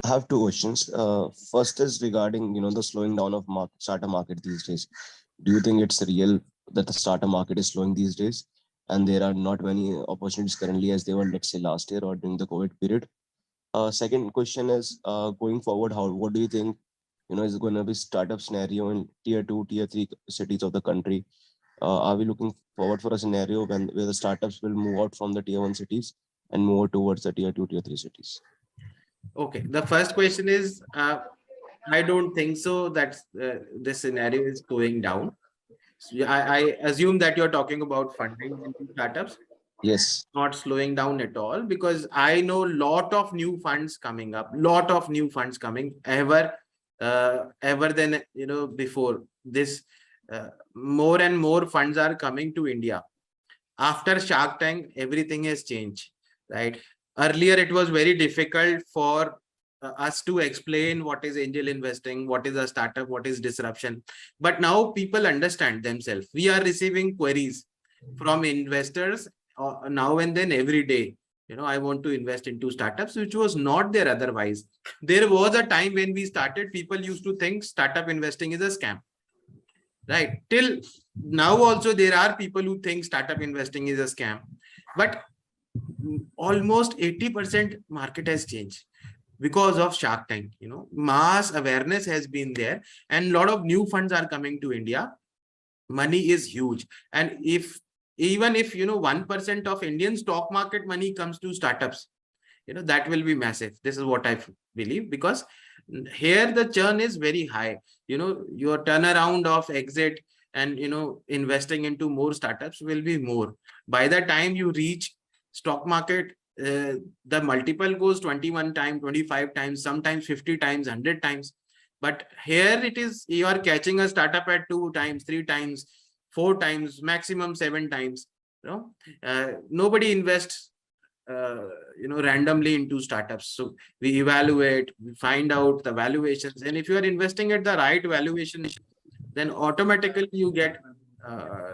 I have two questions. First is regarding, the slowing down of startup market these days. Do you think it's real that the startup market is slowing these days, and there are not many opportunities currently as they were, let's say, last year or during the COVID period? Second question is, going forward, what do you think, is going to be startup scenario in tier two, tier three cities of the country? Are we looking forward for a scenario where the startups will move out from the tier one cities and move towards the tier two, tier three cities? Okay, the first question is, I don't think so that this scenario is going down. So I assume that you're talking about funding into startups. Yes. Not slowing down at all, because I know lot of new funds coming up, lot of new funds coming ever than before this. More and more funds are coming to India. After Shark Tank, everything has changed, right? Earlier, it was very difficult for us to explain what is angel investing, what is a startup, what is disruption. But now people understand themselves. We are receiving queries from investors now and then every day. I want to invest into startups, which was not there otherwise. There was a time when we started, people used to think startup investing is a scam. Right? Till now also there are people who think startup investing is a scam. But almost 80% market has changed because of Shark Tank. Mass awareness has been there, and a lot of new funds are coming to India. Money is huge. And even if 1% of Indian stock market money comes to startups, that will be massive. This is what I believe, because here the churn is very high. Your turnaround of exit and investing into more startups will be more. By the time you reach stock market, the multiple goes 21 times, 25 times, sometimes 50 times, 100 times. But here it is, you are catching a startup at 2 times, 3 times, 4 times, maximum 7 times. Nobody invests randomly into startups. So we evaluate, we find out the valuations, and if you are investing at the right valuation, then automatically you get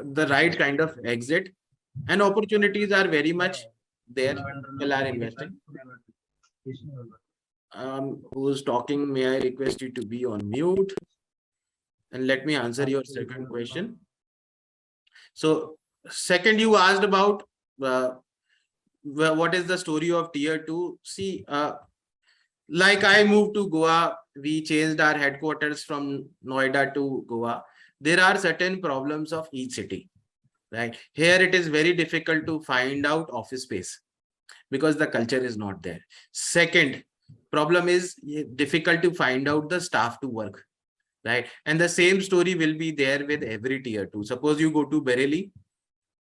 the right kind of exit, and opportunities are very much there. People are investing. Who's talking? May I request you to be on mute? And let me answer your second question. So second, you asked about what is the story of tier 2. See, like I moved to Goa, we changed our headquarters from Noida to Goa. There are certain problems of each city, right? Here it is very difficult to find out office space because the culture is not there. Second problem is difficult to find out the staff to work, right? And the same story will be there with every tier 2. Suppose you go to Bareilly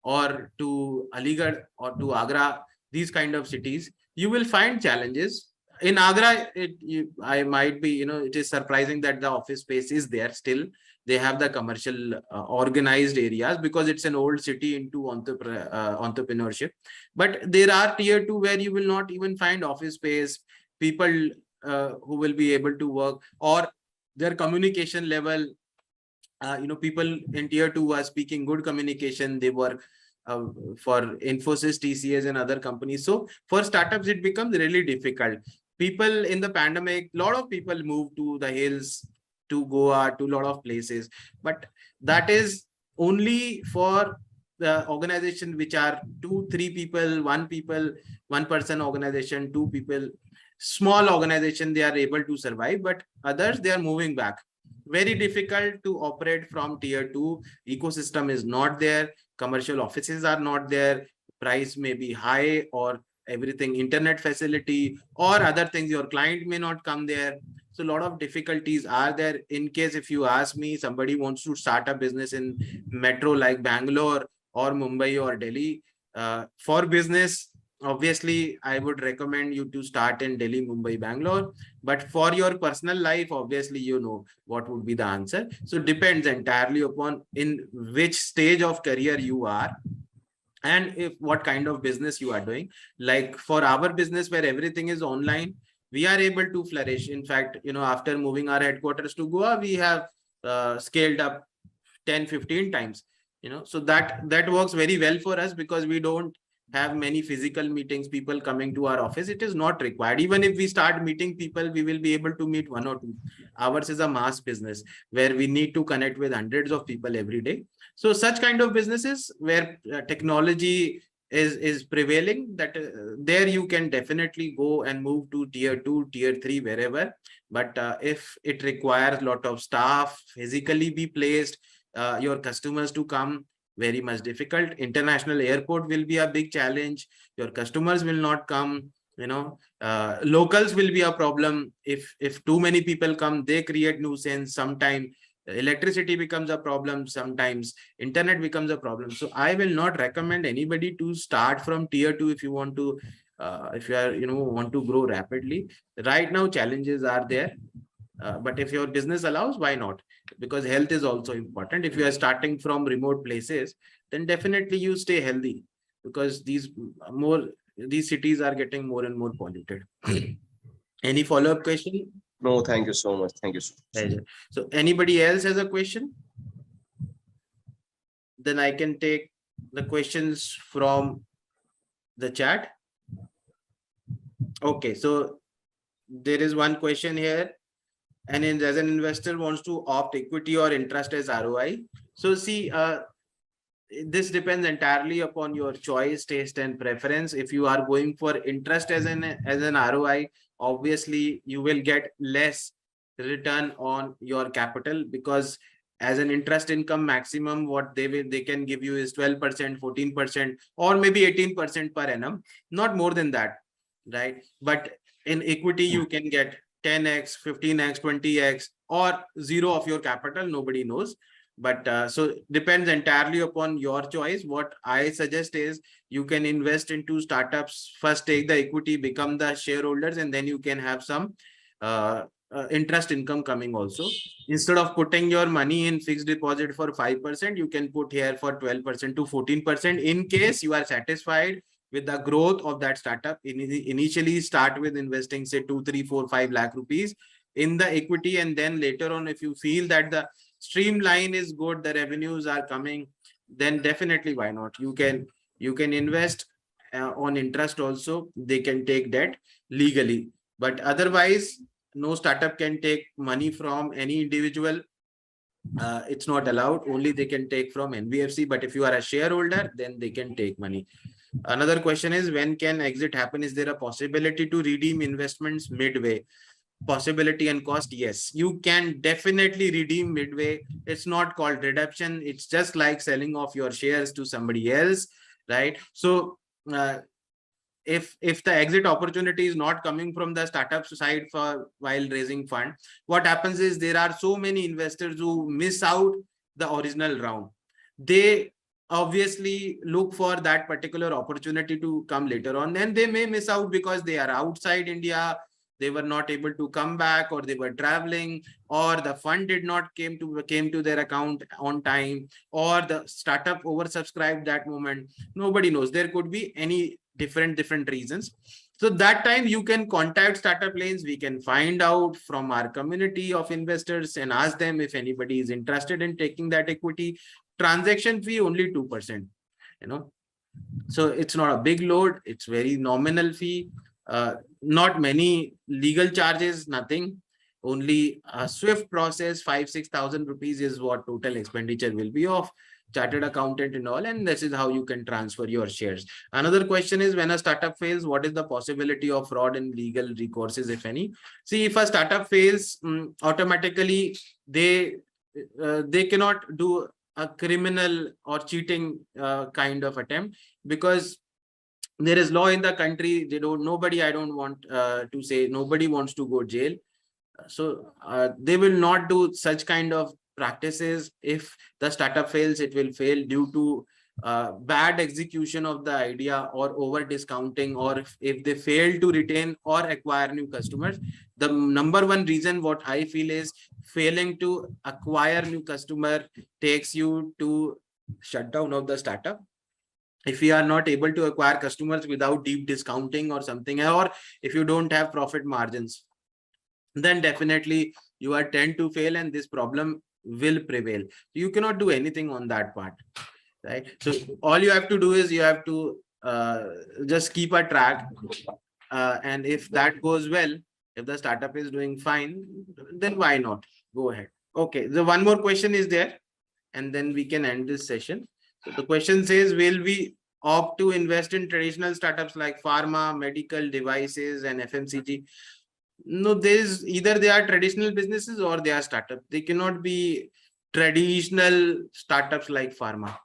or to Aligarh or to Agra, these kind of cities, you will find challenges. In Agra, I might be, it is surprising that the office space is there still. They have the commercial organized areas because it's an old city into entrepreneurship. But there are tier 2 where you will not even find office space, people who will be able to work, or their communication level. People in tier 2 are speaking good communication. They work for Infosys, TCS, and other companies. So for startups, it becomes really difficult. People in the pandemic, a lot of people moved to the hills, to Goa, to a lot of places. But that is only for the organization which are 2, 3 people, 1 person organization, 2 people, small organization, they are able to survive. But others, they are moving back. Very difficult to operate from tier 2. Ecosystem is not there. Commercial offices are not there. Price may be high, or everything, internet facility or other things. Your client may not come there. So a lot of difficulties are there. In case, if you ask me, somebody wants to start a business in metro like Bangalore or Mumbai or Delhi, for business, obviously, I would recommend you to start in Delhi, Mumbai, Bangalore. But for your personal life, obviously, what would be the answer. So it depends entirely upon in which stage of career you are and what kind of business you are doing. Like for our business where everything is online, we are able to flourish. In fact, after moving our headquarters to Goa, we have scaled up 10, 15 times. So that works very well for us because we don't have many physical meetings, people coming to our office. It is not required. Even if we start meeting people, we will be able to meet 1 or 2. Ours is a mass business where we need to connect with hundreds of people every day. So such kind of businesses where technology is prevailing, that there you can definitely go and move to tier 2, tier 3, wherever. But if it requires a lot of staff physically be placed, your customers to come, very much difficult. International airport will be a big challenge. Your customers will not come. Locals will be a problem. If too many people come, they create nuisance. Sometimes electricity becomes a problem. Sometimes internet becomes a problem. So I will not recommend anybody to start from tier 2 if you want to, if you are, want to grow rapidly. Right now, challenges are there. But if your business allows, why not? Because health is also important. If you are starting from remote places, then definitely you stay healthy, because these cities are getting more and more polluted. Any follow-up question? No, thank you so much. Thank you so much. Pleasure. So anybody else has a question? Then I can take the questions from the chat. Okay, so there is one question here. And as an investor wants to opt equity or interest as ROI. So see, this depends entirely upon your choice, taste, and preference. If you are going for interest as an ROI, obviously you will get less return on your capital, because as an interest income maximum, what they can give you is 12%, 14%, or maybe 18% per annum, not more than that, right? But in equity, you can get 10x, 15x, 20x, or zero of your capital. Nobody knows. But so depends entirely upon your choice. What I suggest is you can invest into startups, first take the equity, become the shareholders, and then you can have some interest income coming also. Instead of putting your money in fixed deposit for 5%, you can put here for 12% to 14%. In case you are satisfied with the growth of that startup, initially start with investing say 2, 3, 4, 5 lakh rupees in the equity, and then later on, if you feel that the streamline is good, the revenues are coming, then definitely why not? You can invest on interest also. They can take debt legally, but otherwise no startup can take money from any individual. It's not allowed. Only they can take from NBFC, but if you are a shareholder, then they can take money. Another question is, when can exit happen? Is there a possibility to redeem investments midway? Possibility and cost, yes, you can definitely redeem midway. It's not called redemption. It's just like selling off your shares to somebody else, right? So if the exit opportunity is not coming from the startup side for while raising fund, what happens is there are so many investors who miss out the original round. They obviously look for that particular opportunity to come later on, and they may miss out because they are outside India, they were not able to come back, or they were traveling, or the fund did not came to their account on time, or the startup oversubscribed that moment. Nobody knows. There could be any different reasons. So that time you can contact StartupLanes. We can find out from our community of investors and ask them if anybody is interested in taking that equity. Transaction fee only 2%, so it's not a big load. It's very nominal fee. Not many legal charges, nothing. Only a swift process, 5,000-6,000 rupees is what total expenditure will be of chartered accountant and all, and this is how you can transfer your shares. Another question is, when a startup fails, what is the possibility of fraud and legal recourses, if any? See, if a startup fails, automatically they cannot do a criminal or cheating kind of attempt, because there is law in the country. I don't want to say nobody wants to go jail. So they will not do such kind of practices. If the startup fails, it will fail due to bad execution of the idea, or over discounting, or if they fail to retain or acquire new customers. The number one reason what I feel is failing to acquire new customer takes you to shutdown of the startup. If you are not able to acquire customers without deep discounting or something, or if you don't have profit margins, then definitely you are tend to fail, and this problem will prevail. You cannot do anything on that part, right? So all you have to do is you have to just keep a track. And if that goes well, if the startup is doing fine, then why not? Go ahead. Okay, the one more question is there, and then we can end this session. So the question says, will we opt to invest in traditional startups like pharma, medical devices, and FMCG? No, there is either they are traditional businesses or they are startups. They cannot be traditional startups like pharma,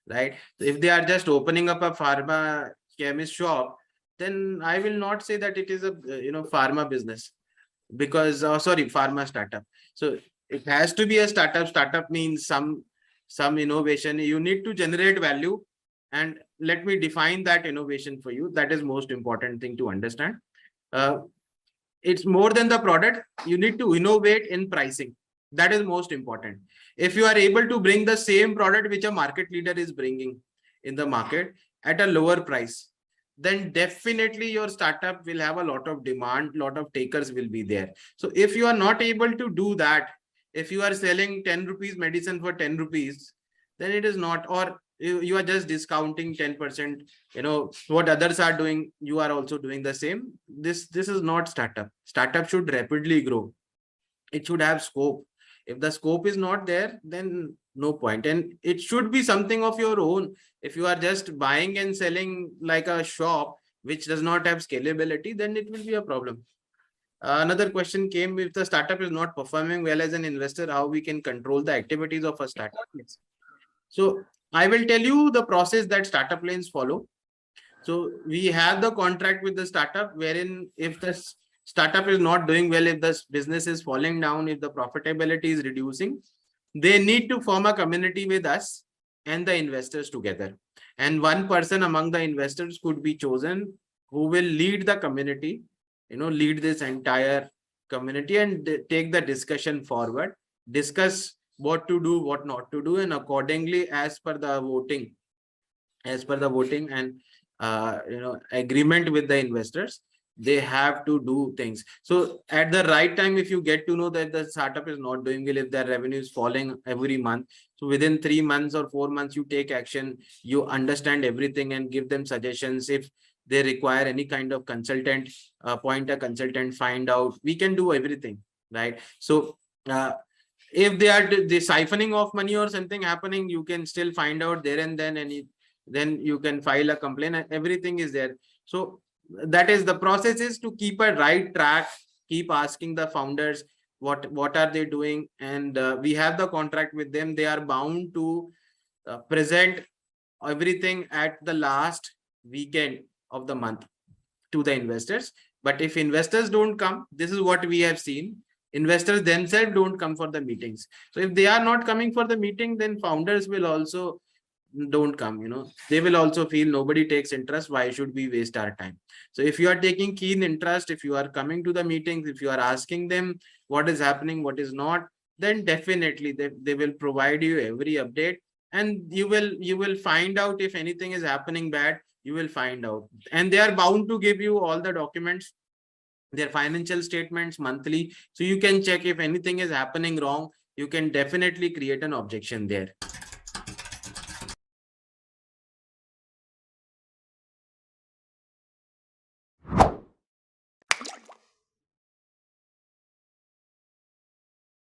right? If they are just opening up a pharma chemist shop, then I will not say that it is a pharma business, because sorry, pharma startup. So it has to be a startup. Startup means some innovation. You need to generate value, and let me define that innovation for you. That is most important thing to understand. Uh, it's more than the product. You need to innovate in pricing. That is most important. If you are able to bring the same product which a market leader is bringing in the market at a lower price, then definitely your startup will have a lot of demand, lot of takers will be there. So if you are not able to do that, if you are selling 10 rupees medicine for 10 rupees, then it is not, or you are just discounting 10%, what others are doing, you are also doing the same. This is not startup. Startup should rapidly grow. It should have scope. If the scope is not there, then no point. And it should be something of your own. If you are just buying and selling like a shop which does not have scalability, then it will be a problem. Another question came, if the startup is not performing well as an investor, how we can control the activities of a startup? So I will tell you the process that StartupLanes follow. So we have the contract with the startup, wherein if the startup is not doing well, if the business is falling down, if the profitability is reducing, they need to form a community with us and the investors together. And one person among the investors could be chosen who will lead the community, lead this entire community and take the discussion forward, discuss what to do, what not to do, and accordingly, as per the voting and agreement with the investors, they have to do things. So at the right time, if you get to know that the startup is not doing well, if their revenue is falling every month, so within 3 months or 4 months, you take action, you understand everything and give them suggestions. If they require any kind of consultant, appoint a consultant, find out, we can do everything, right? So if they are the siphoning of money or something happening, you can still find out there and then, and then you can file a complaint, and everything is there. So that is the process, is to keep a right track, keep asking the founders what are they doing, and we have the contract with them. They are bound to present everything at the last weekend of the month to the investors. But if investors don't come, this is what we have seen, investors themselves don't come for the meetings. So if they are not coming for the meeting, then founders will also don't come. They will also feel nobody takes interest, why should we waste our time? So if you are taking keen interest, if you are coming to the meetings, if you are asking them what is happening, what is not, then definitely they will provide you every update, and you will find out if anything is happening bad. You will find out, and they are bound to give you all the documents, their financial statements monthly, so you can check if anything is happening wrong. You can definitely create an objection there.